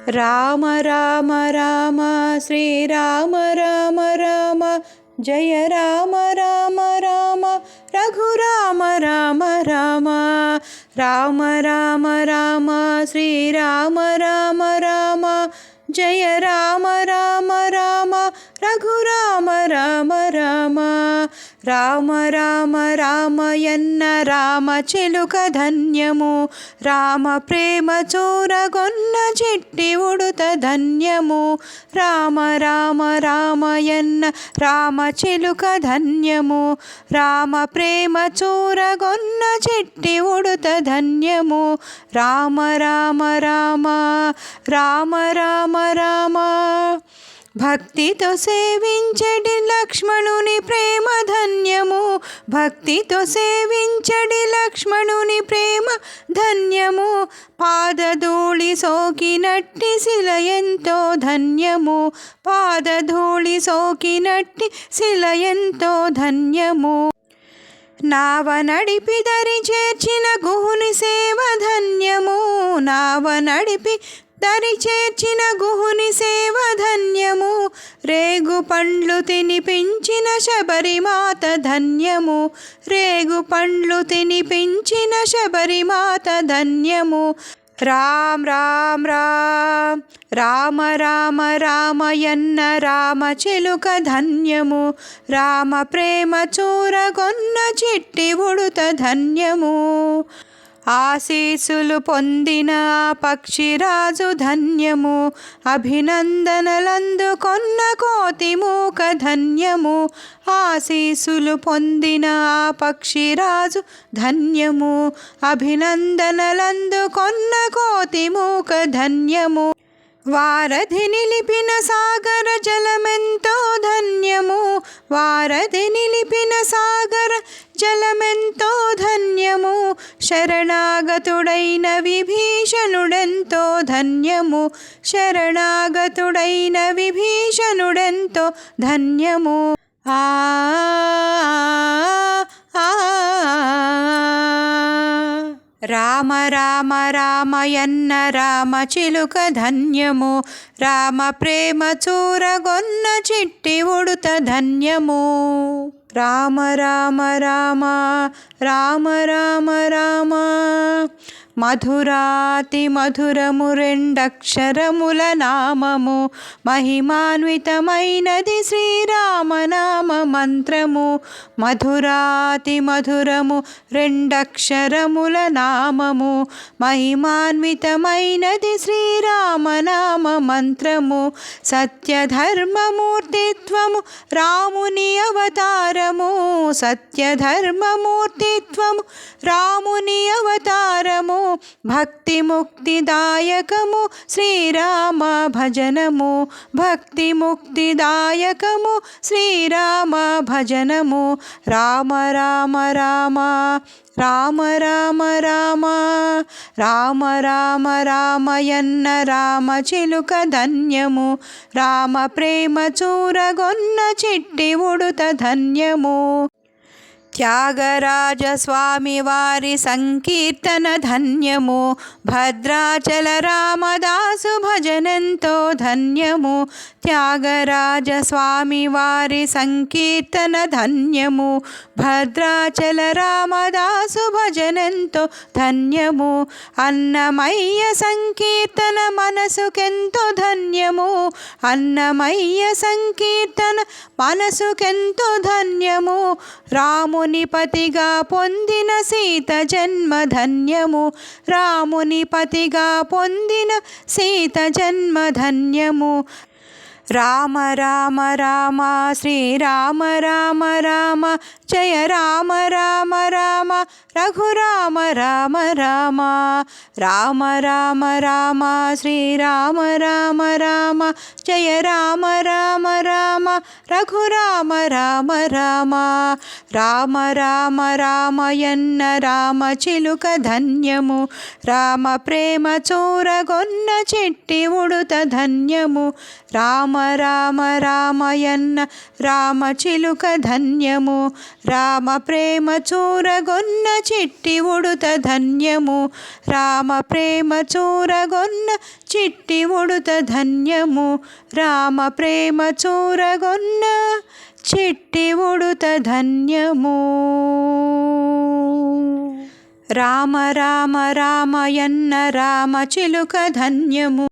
రామ రామ రామ శ్రీరామ రామ రామ జయ రామ రామ రామ రఘురామ రామ రామ రామ రామ రామ శ్రీరామ రామ రామ జయ రామ రామ రామ రఘురామ రామ రామ రామ రామ రామయన్న రామ చిలుక ధన్యము రామ ప్రేమ చూరగొన్న చిట్టి ఉడుత ధన్యము రామ రామ రామయన్న రామ చిలుక ధన్యము రామ ప్రేమ చూరగొన్న చిట్టి ఉడుత ధన్యము రామ రామ రామ రామ రామ రామ భక్తితో సేవించడి లక్ష్మణుని ప్రేమ ధన్యము భక్తితో సేవించడి లక్ష్మణుని ప్రేమ ధన్యము పాదధూళి సోకినట్టి శిల ఎంతో ధన్యము పాదధూళి సోకినట్టి శిల ఎంతో ధన్యము నావ నడిపి దరి చేర్చిన గుహుని సేవ ధన్యము నావ నడిపి దరి చేర్చిన గుహుని సేవ ధన్యము రేగు పండ్లు తినిపించిన శబరిమాత ధన్యము రేగు పండ్లు తినిపించిన శబరిమాత ధన్యము రామ రామ రామ రామ రామ రామయన్న రామ చిలుక ధన్యము రామ ప్రేమ చూరగొన్న చిట్టి ఉడుత ధన్యము ఆశీసులు పొందిన పక్షిరాజు ధన్యము అభినందనలందుకొన్న కోతి మూక ధన్యము ఆశీసులు పొందిన పక్షిరాజు ధన్యము అభినందనలందుకొన్న కోతి మూక ధన్యము వారధి నిలిపిన సాగర జలమెంతో ధన్యము వారధి నిలిపిన సాగర జలమెంతో ధన్యము శరణాగతుడైన విభీషణుడెంతో ధన్యము శరణాగతుడైన విభీషణుడెంతో ధన్యము ఆ రామ రామ రామయన్న రామ చిలుక ధన్యము రామ ప్రేమ చూరగొన్న చిట్టి ఉడుత ధన్యము రామ రామ రామ రామ రామ రామ మధురాతి మధురము రెండక్షరముల నామము మహిమాన్వితమైనది శ్రీరామనామ మంత్రము మధురాతి మధురము రెండక్షరముల నామము మహిమాన్వితమైనది శ్రీరామనామ మంత్రము సత్యధర్మమూర్తిత్వము రాముని అవతారము సత్యధర్మమూర్తిత్వము రాముని అవతారము భక్తి ముక్తిదాయకము శ్రీరామ భజనము భక్తి ముక్తిదాయకము శ్రీరామ భజనము రామ రామ రామ రామ రామ రామ రామ రామ రామయన్న రామ చిలుక ధన్యము రామ ప్రేమ చూరగొన్న చిట్టి ఉడుత ధన్యము త్యాగరాజ స్వామి వారి సంకీర్తన ధన్యము భద్రాచల రామదాసు భజనంతో ధన్యము త్యాగరాజ స్వామి వారి సంకీర్తన ధన్యము భద్రాచల రామదాసు భజనంతో ధన్యము అన్నమయ్య సంకీర్తన మనసుకెంతో ధన్యము అన్నమయ్య సంకీర్తన మనసుకెంతో ధన్యము రాముని పతిగా పొందిన సీత జన్మ ధన్యము రాముని పతిగా పొందిన సీత జన్మ ధన్యము రామ రామ రామ శ్రీరామ రామ రామ జయ రామ రామ రామ రఘురామ రామ రామ రామ రామ రామ శ్రీరామ రామ రామ జయ రామ రామ రామ రఘురామ రామ రామ రామ రామ రామయన్న రామ చిలుక ధన్యము రామ ప్రేమ చూరగొన్న చిట్టి ఉడుత ధన్యము రామ రామ రామయన్న రామ చిలుక ధన్యము రామ ప్రేమ చూరగొన్న చిట్టి ఉడుత ధన్యము రామ రామ ప్రేమ చూరగొన్న చిట్టి ఉడుత ధన్యము రామ ప్రేమ చూరగొన్న చిట్టి ఉడుత ధన్యము రామ రామ రామయన్న రామ చిలుక ధన్యము